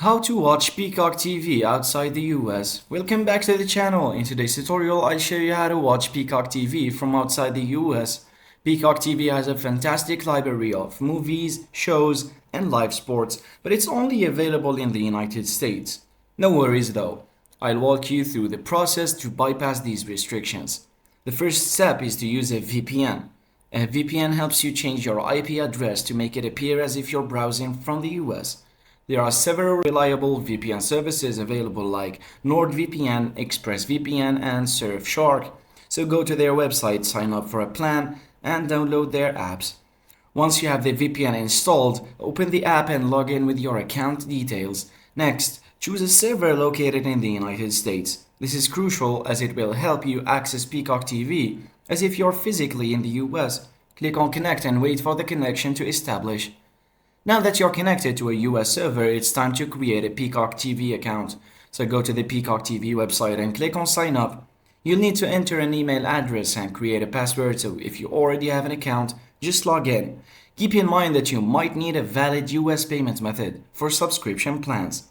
How to watch Peacock TV outside the US. Welcome back to the channel. In today's tutorial, I'll show you how to watch Peacock TV from outside the US. Peacock TV has a fantastic library of movies, shows, and live sports, but it's only available in the United States. No worries though. I'll walk you through the process to bypass these restrictions. The first step is to use a VPN. A VPN helps you change your IP address to make it appear as if you're browsing from the US. There are several reliable VPN services available like NordVPN, ExpressVPN, and Surfshark. So go to their website, sign up for a plan, and download their apps. Once you have the VPN installed, open the app and log in with your account details. Next, choose a server located in the United States. This is crucial as it will help you access Peacock TV as if you're physically in the US. Click on Connect and wait for the connection to establish. Now that you're connected to a US server, it's time to create a Peacock TV account. So go to the Peacock TV website and click on Sign Up. You'll need to enter an email address and create a password, so if you already have an account, just log in. Keep in mind that you might need a valid US payment method for subscription plans.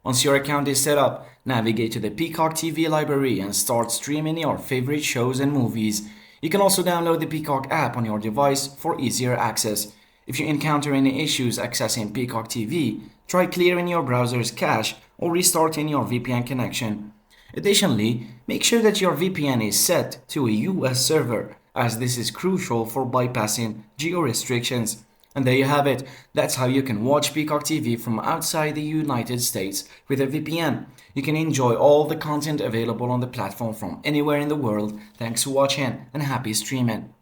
Once your account is set up, navigate to the Peacock TV library and start streaming your favorite shows and movies. You can also download the Peacock app on your device for easier access. If you encounter any issues accessing Peacock TV, try clearing your browser's cache or restarting your VPN connection. Additionally, make sure that your VPN is set to a US server, as this is crucial for bypassing geo-restrictions. And there you have it. That's how you can watch Peacock TV from outside the United States with a VPN. You can enjoy all the content available on the platform from anywhere in the world. Thanks for watching and happy streaming.